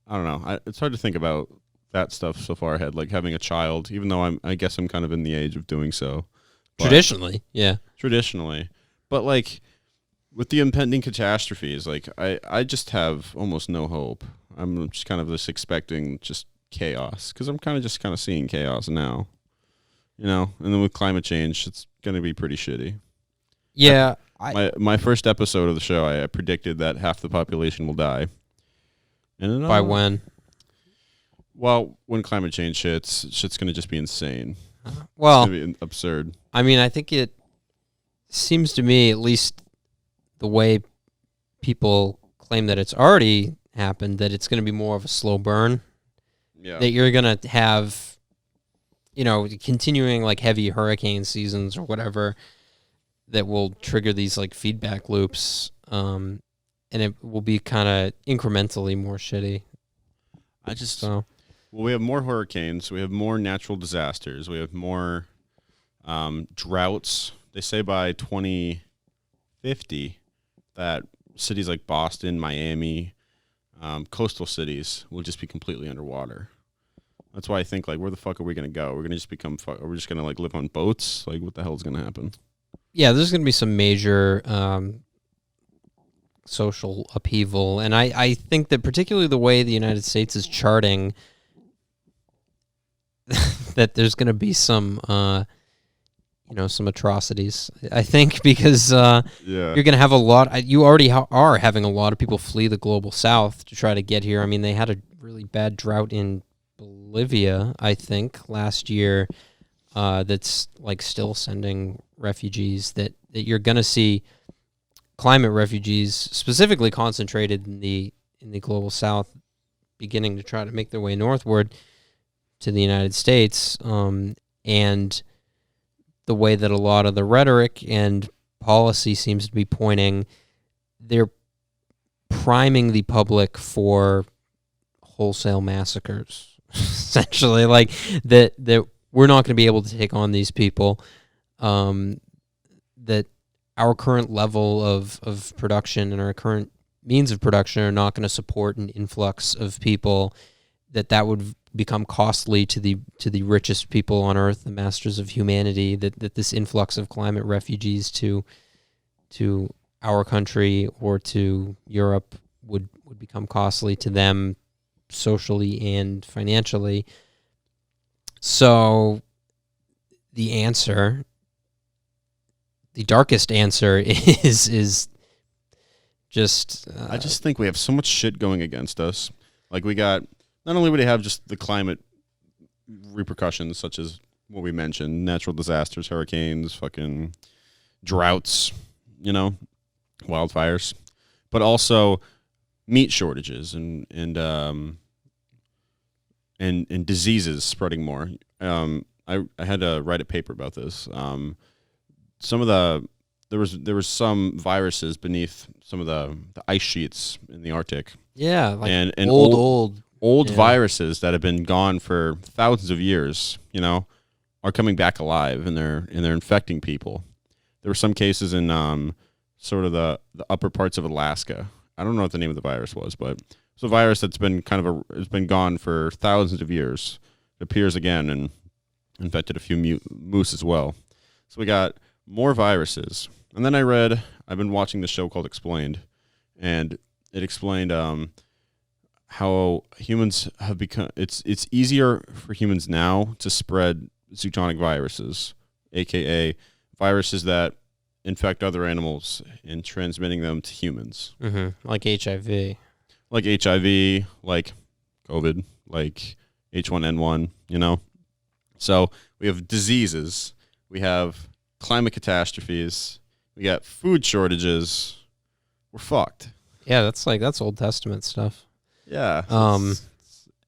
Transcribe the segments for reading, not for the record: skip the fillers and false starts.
I don't know. It's hard to think about that stuff so far ahead, like having a child, even though I guess I'm kind of in the age of doing so. Traditionally, yeah. Traditionally. But like with the impending catastrophes, like I just have almost no hope. I'm just kind of just expecting just chaos because I'm kind of seeing chaos now, And then with climate change, it's going to be pretty shitty. Yeah. My first episode of the show, I predicted that half the population will die. And By when? Well, when climate change hits, shit's going to just be insane. Well, it's going to be absurd. I mean, I think it seems to me, at least the way people claim that it's already happened, that it's going to be more of a slow burn. Yeah. That you're going to have, continuing like heavy hurricane seasons or whatever that will trigger these like feedback loops. And it will be kind of incrementally more shitty. Well, we have more hurricanes. We have more natural disasters. We have more droughts. They say by 2050 that cities like Boston, Miami, coastal cities will just be completely underwater. That's why I think, like, where the fuck are we going to go? We're going to just are we just going to, like, live on boats? Like, what the hell is going to happen? Yeah, there's going to be some major social upheaval. And I think that particularly the way the United States is charting, that there's going to be some atrocities. I think because you're going to have a lot. You already are having a lot of people flee the global south to try to get here. I mean, they had a really bad drought in Bolivia, I think, last year. That's like still sending refugees. That you're going to see climate refugees, specifically concentrated in the global south, beginning to try to make their way northward to the United States, and the way that a lot of the rhetoric and policy seems to be pointing, they're priming the public for wholesale massacres. Essentially, like that we're not going to be able to take on these people, that our current level of production and our current means of production are not going to support an influx of people, that would become costly to the richest people on earth, the masters of humanity, that this influx of climate refugees to our country or to Europe would become costly to them socially and financially. So the darkest answer is just... I just think we have so much shit going against us. Like, we got... Not only would we have just the climate repercussions, such as what we mentioned, natural disasters, hurricanes, fucking droughts, wildfires, but also meat shortages and diseases spreading more. I had to write a paper about this. There was some viruses beneath some of the ice sheets in the Arctic. Yeah, like and old viruses that have been gone for thousands of years, are coming back alive, and they're infecting people. There were some cases in sort of the upper parts of Alaska. I don't know what the name of the virus was, but it's a virus that's been it's been gone for thousands of years. It appears again and infected a few moose as well. So we got more viruses. And then I've been watching this show called Explained, and it explained how humans have become, it's easier for humans now to spread zoonotic viruses, aka viruses that infect other animals and transmitting them to humans. Mm-hmm. Like HIV. Like HIV, like COVID, like H1N1, So we have diseases, we have climate catastrophes, we got food shortages. We're fucked. Yeah, that's Old Testament stuff. Yeah.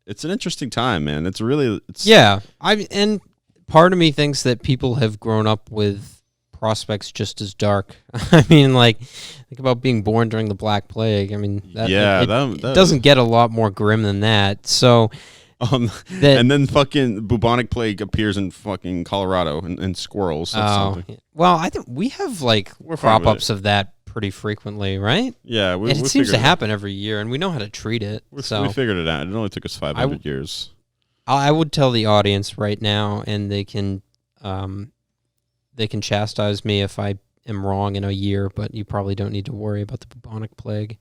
It's an interesting time, man. And part of me thinks that people have grown up with prospects just as dark. I mean, like, think about being born during the Black Plague. I mean, it doesn't get a lot more grim than that. So, and then fucking bubonic plague appears in fucking Colorado and squirrels. Well, I think we have like crop ups of that pretty frequently, right? Yeah, And it seems to happen every year, and we know how to treat it. So we figured it out. It only took us 500 years. I would tell the audience right now, and they can chastise me if I am wrong in a year, but you probably don't need to worry about the bubonic plague.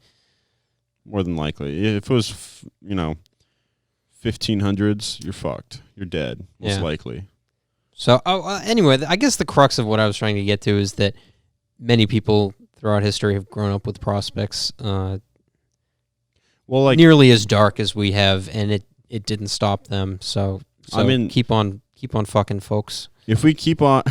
More than likely. If it was, 1500s, you're fucked. You're dead, most likely. So, anyway, I guess the crux of what I was trying to get to is that many people throughout history have grown up with prospects nearly as dark as we have, and it didn't stop them. So I mean, keep on fucking, folks. If we keep on